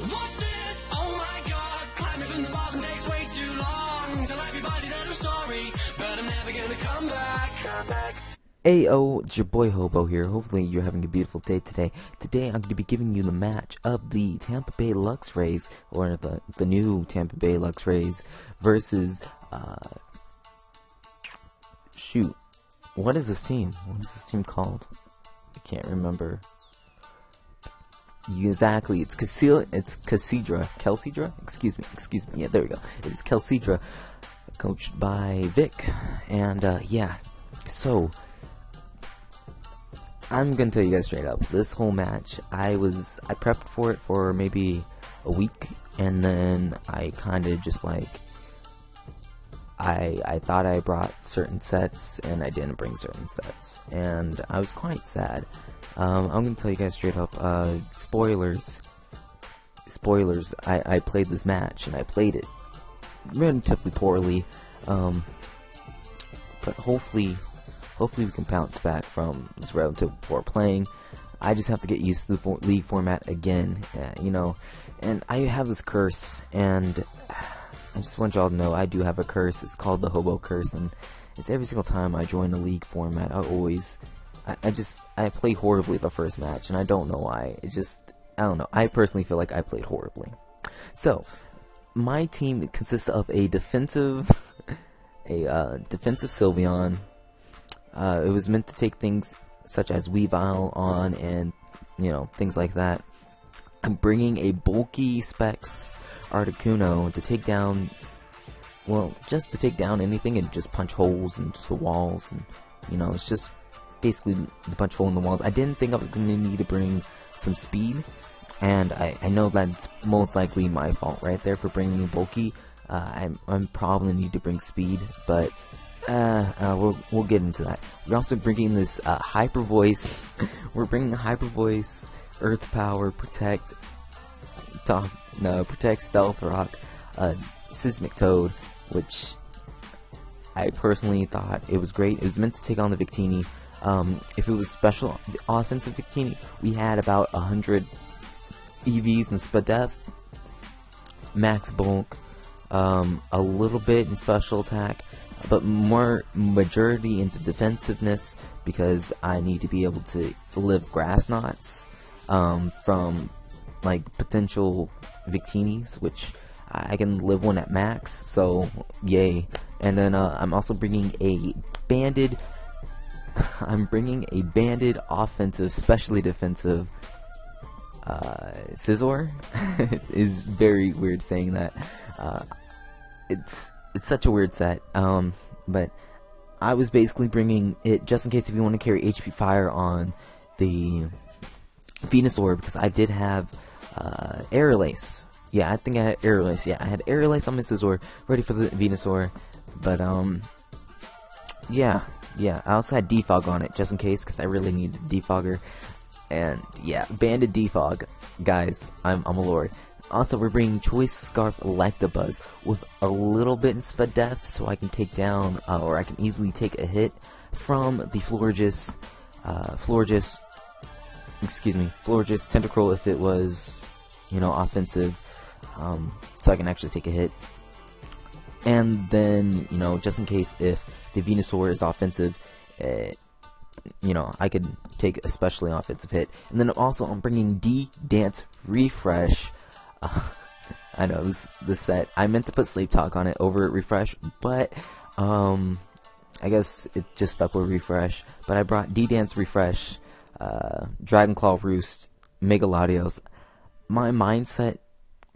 What's this? Oh my god, climbing from the bottom takes way too long. Tell everybody that I'm sorry, but I'm never gonna come back. Ayo, it's your boy Hobo here. Hopefully you're having a beautiful day today. Today I'm going to be giving you the match of the Tampa Bay Lux Rays, or the new Tampa Bay Lux Rays, versus, shoot, what is this team? What is this team called? I can't remember. Exactly, it's Caldera. Excuse me, yeah, there we go. It's Caldera, coached by Vic, and, yeah, so I'm gonna tell you guys straight up, this whole match, I prepped for it for maybe a week, and then I kinda just like, I thought I brought certain sets, and I didn't bring certain sets, and I was quite sad. I'm gonna tell you guys straight up, spoilers, I played this match, and I played it relatively poorly, but hopefully we can bounce back from this relative poor playing. I just have to get used to the league format again, you know, and I have this curse, and I just want y'all to know I do have a curse. It's called the Hobo curse, and it's every single time I join a league format, I play horribly the first match, and I don't know why. I don't know. I personally feel like I played horribly. So, my team consists of a defensive Sylveon. It was meant to take things such as Weavile on, and you know, things like that. I'm bringing a bulky Specs Articuno to take down, well, just to take down anything and just punch holes into the walls, and you know, it's just basically to punch hole in the walls. I didn't think I was going to need to bring some speed, and I know that's most likely my fault right there for bringing bulky. I'm probably need to bring speed, but we'll get into that. We're also bringing this Hyper Voice. We're bringing Hyper Voice, Earth Power, Protect, Stealth Rock, Seismic Toad, which I personally thought it was great. It was meant to take on the Victini. If it was special offensive Victini, we had about 100 EVs in Spadef, max bulk, a little bit in special attack, but more majority into defensiveness, because I need to be able to live grass knots from like potential Victinis, which I can live one at max, so yay. And then I'm also bringing a banded offensive, specially defensive Scizor. It is very weird saying that. It's such a weird set, but I was basically bringing it just in case if you want to carry HP Fire on the Venusaur, because I did have Air Lace. Yeah, I think I had Air Lace. Yeah, I had Air Lace on my Scizor, ready for the Venusaur, but yeah, I also had Defog on it, just in case, because I really needed a Defogger, and yeah, banded Defog, guys, I'm a lord. Also, we're bringing Choice Scarf Electabuzz with a little bit in Spadef, so I can take down, or I can easily take a hit from the Florges Tentacruel if it was, you know, offensive, so I can actually take a hit. And then, you know, just in case if the Venusaur is offensive, you know, I could take a especially offensive hit. And then also I'm bringing D-Dance Refresh. I know this set, I meant to put Sleep Talk on it over Refresh, but I guess it just stuck with Refresh. But I brought D-Dance Refresh, Dragon Claw Roost, Mega Latios. My mindset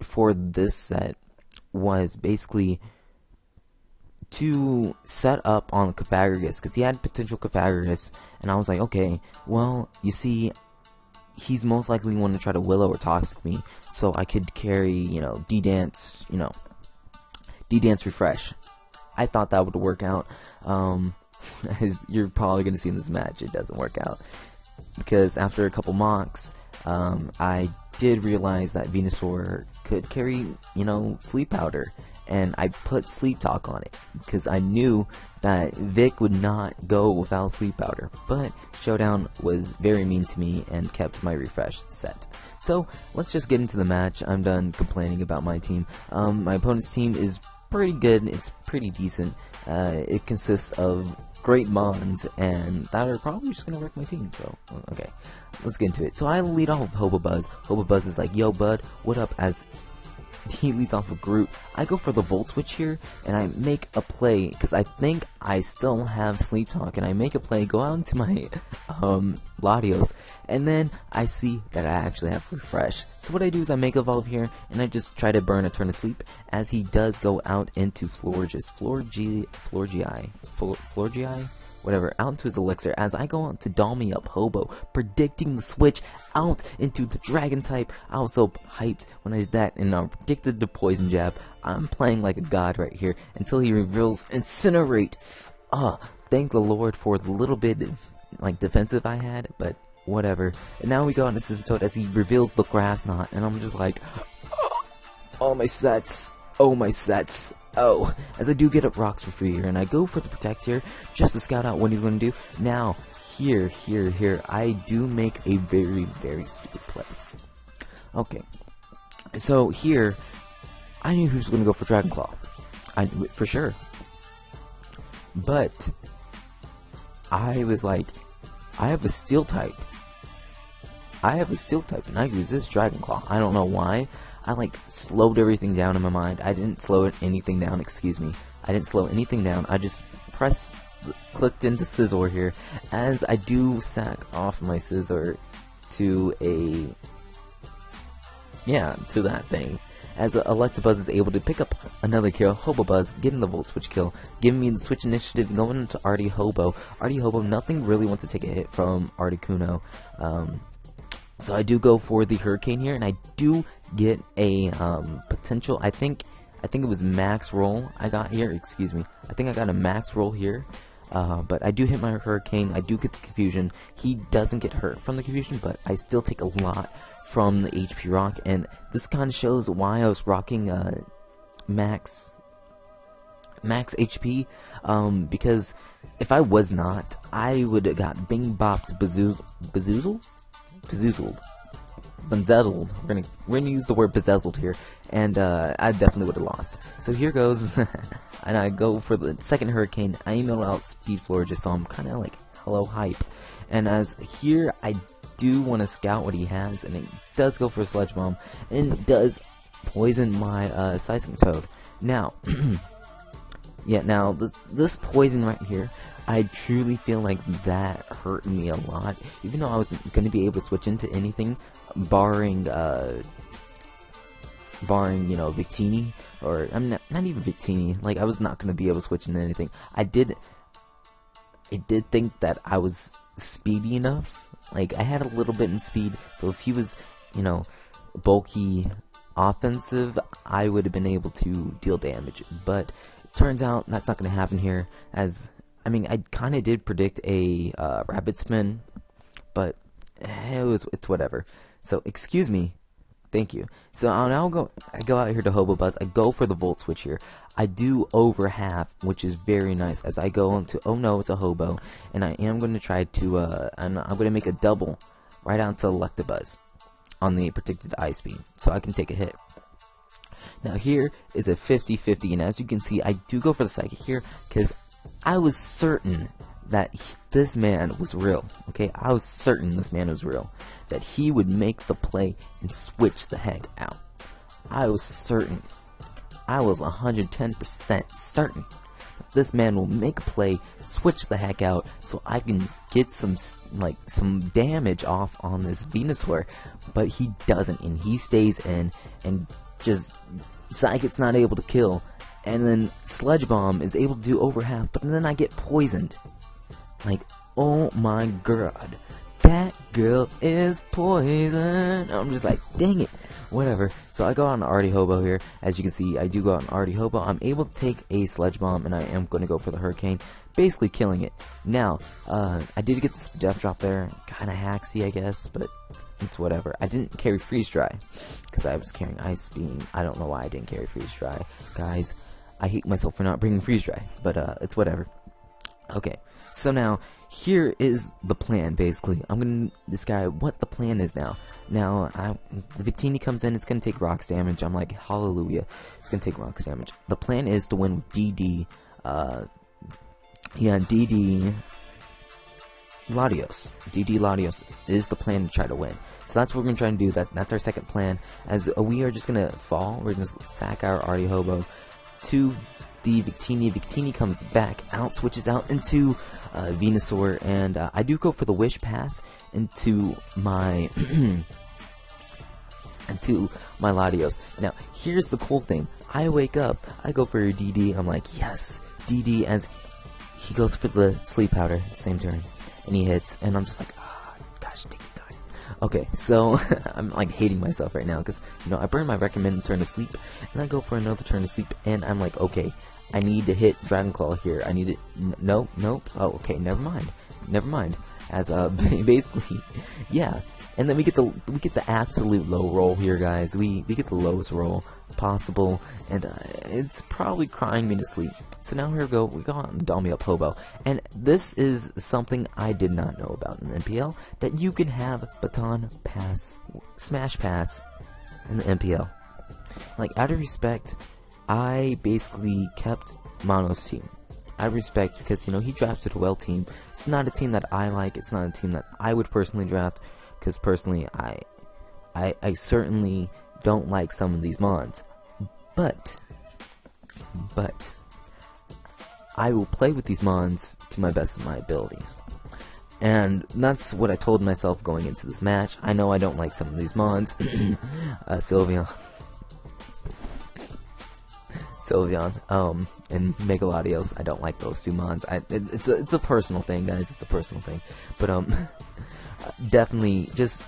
for this set was basically to set up on Cofagrigus, because he had potential Cofagrigus, and I was like, okay, well, you see, he's most likely going to try to Willow or Toxic me, so I could carry, you know, D-Dance Refresh. I thought that would work out. As you're probably going to see in this match, it doesn't work out, because after a couple mocks, I did realize that Venusaur could carry, you know, Sleep Powder, and I put Sleep Talk on it because I knew that Vic would not go without Sleep Powder. But Showdown was very mean to me and kept my refresh set. So let's just get into the match. I'm done complaining about my team. My opponent's team is pretty good. It's pretty decent. It consists of great mons, and that are probably just gonna wreck my team. So okay, let's get into it. So I lead off with Hobo Buzz. Hobo Buzz is like, "Yo, bud, what up?" As he leads off with Groot. I go for the Volt Switch here, and I make a play, because I think I still have Sleep Talk, and I make a play, go out into my Latios, and then I see that I actually have Refresh. So what I do is I make Evolve here, and I just try to burn a turn of sleep, as he does go out into Florgii, whatever, out into his Elixir, as I go out to doll me up Hobo, predicting the switch out into the Dragon type. I was so hyped when I did that, and I predicted the Poison Jab. I'm playing like a god right here, until he reveals Incinerate. Thank the Lord for the little bit of, like, defensive I had, but whatever. And now we go on to System Toad, as he reveals the Grass Knot, and I'm just like, oh my sets, oh my sets. Oh, as I do get up rocks for free here, and I go for the Protect here, just to scout out what he's going to do. Now, here, I do make a very, very stupid play. Okay, so here, I knew he was going to go for Dragon Claw. I knew it for sure. But, I was like, I have a Steel type. And I use this Dragon Claw. I don't know why. I like slowed everything down in my mind. I didn't slow anything down, excuse me. I didn't slow anything down. I just clicked into Scizor here, as I do sack off my Scizor to that thing. As Electabuzz is able to pick up another kill, Hobo Buzz getting the Volt Switch kill, giving me the Switch Initiative, going into Artie Hobo. Artie Hobo, nothing really wants to take a hit from Articuno. So I do go for the Hurricane here, and I do get a potential. I think it was max roll I got here. Excuse me. I think I got a max roll here. But I do hit my Hurricane. I do get the Confusion. He doesn't get hurt from the Confusion, but I still take a lot from the HP Rock, and this kind of shows why I was rocking max HP. Because if I was not, I would have got Bing Bopped Bezoozled. We're gonna use the word bezezzled here, and I definitely would have lost. So here goes, and I go for the second Hurricane. I email out Speed Florges, so I'm kind of like, hello hype. And as here, I do want to scout what he has, and it does go for a Sludge Bomb, and it does poison my Seismic Toad. Now, this poison right here, I truly feel like that hurt me a lot, even though I wasn't going to be able to switch into anything, barring Victini, or I'm not even Victini. Like, I was not going to be able to switch into anything. I did think that I was speedy enough. Like, I had a little bit in speed, so if he was, bulky offensive, I would have been able to deal damage. But it turns out that's not going to happen here, as I kind of did predict a Rapid Spin, but it's whatever. So, excuse me. Thank you. So now I go out here to Hobo Buzz. I go for the Volt Switch here. I do over half, which is very nice, as I go into, oh no, it's a Hobo, and I am going to try to, I'm going to make a double right out to Electabuzz on the predicted Ice Beam, so I can take a hit. Now here is a 50-50, and as you can see, I do go for the Psychic here, because I was certain that this man was real, okay? I was certain this man was real, that he would make the play and switch the heck out. I was certain. I was 110% certain that this man will make a play, switch the heck out, so I can get some damage off on this Venusaur, but he doesn't, and he stays in, and just Psychic's not able to kill, and then Sludge Bomb is able to do over half, but then I get poisoned. Like, oh my god, that girl is poison. I'm just like, dang it, whatever. So I go on Artie Hobo here. As you can see, I do go on Artie Hobo. I'm able to take a Sludge Bomb, and I am going to go for the Hurricane, basically killing it. Now, I did get this Death Drop there, kind of hacksy, I guess, but it's whatever. I didn't carry freeze dry because I was carrying ice beam. I don't know why I didn't carry freeze dry, guys. I hate myself for not bringing freeze dry, but it's whatever. Okay, so now here is the plan. Basically, I'm gonna describe what the plan is now. Now, the Victini comes in. It's gonna take rocks damage. I'm like, hallelujah, it's gonna take rocks damage. The plan is to win DD. DD Latios. DD Latios is the plan to try to win. So that's what we're gonna try and do. That's our second plan. As we are just gonna fall. We're gonna sack our Artie Hobo to the Victini. Victini comes back out, switches out into Venusaur, and I do go for the Wish Pass into my into my Latios. Now, here's the cool thing. I wake up, I go for a DD. I'm like, yes, DD, as he goes for the Sleep Powder at the same turn, and he hits, and I'm just like, oh, gosh, dang it. Okay, so I'm like hating myself right now because, you know, I burned my recommended turn to sleep, and I go for another turn to sleep, and I'm like, okay, I need to hit Dragon Claw here. I need it. Nope. Oh, okay, never mind. As basically, yeah. And then we get the absolute low roll here, guys. We get the lowest roll possible, and it's probably crying me to sleep. So now here we go. We got Npl Hobo, and this is something I did not know about in NPL, that you can have Baton Pass, Smash Pass in the NPL. Like, out of respect, I basically kept Mono's team. I respect, because, you know, he drafted a well team. It's not a team that I like. It's not a team that I would personally draft, because personally, I certainly don't like some of these mods. But I will play with these mods to my best of my abilities. And that's what I told myself going into this match. I know I don't like some of these mods. Sylveon, and Megaladios. I don't like those two mods. It's a personal thing, guys. It's a personal thing. But definitely just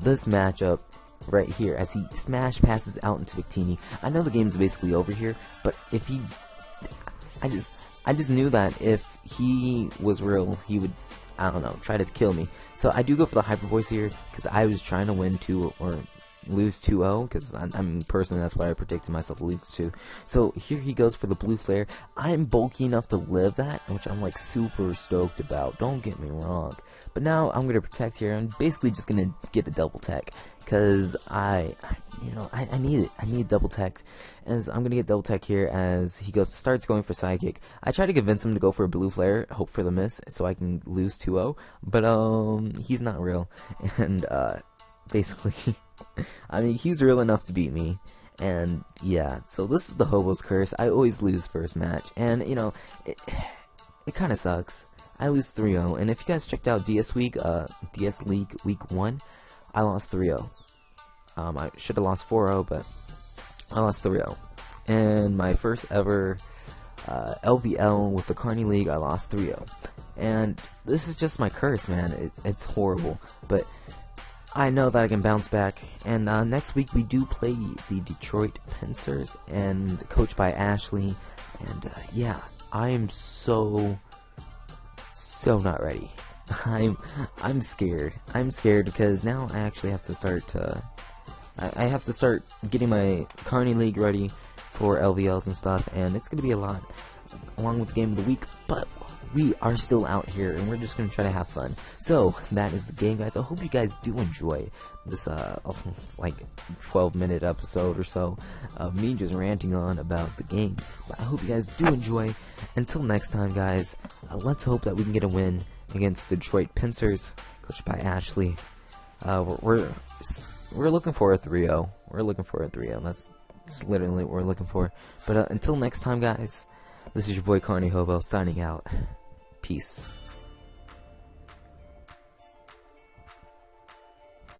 this matchup right here, as he smash passes out into Victini. I know the game's basically over here, but if he, I just knew that if he was real, he would, I don't know, try to kill me. So I do go for the Hyper Voice here because I was trying to win 2 or lose 2-0, because I'm personally, that's what I predicted myself to lose to. So here he goes for the Blue Flare. I'm bulky enough to live that, which I'm like super stoked about, don't get me wrong. But now I'm gonna protect here. I'm basically just gonna get a double tech, because I need it. I need double tech, as I'm gonna get double tech here as he starts going for Psychic. I try to convince him to go for a Blue Flare, hope for the miss, so I can lose 2-0. But he's not real, and basically, I mean, he's real enough to beat me. And yeah, so this is the Hobo's curse. I always lose first match, and you know, it kind of sucks. I lose 3-0, and if you guys checked out DS League Week 1, I lost 3-0. I should have lost 4-0, but I lost 3-0. And my first ever LVL with the Carney League, I lost 3-0. And this is just my curse, man. It's horrible, but I know that I can bounce back. And next week we do play the Detroit Pincers, and coached by Ashley. And yeah, I am so not ready. I'm scared. I'm scared because now I actually have to start I have to start getting my Carney League ready for LVLs and stuff, and it's gonna be a lot along with the game of the week, but we are still out here and we're just gonna try to have fun. So that is the game, guys. I hope you guys do enjoy this it's like 12-minute episode or so of me just ranting on about the game. But I hope you guys do enjoy. Until next time, guys, let's hope that we can get a win against the Detroit Pincers, coached by Ashley. We're looking for a 3-0. We're looking for a 3-0. That's literally what we're looking for. But until next time, guys, this is your boy Carney Hobo signing out. Peace.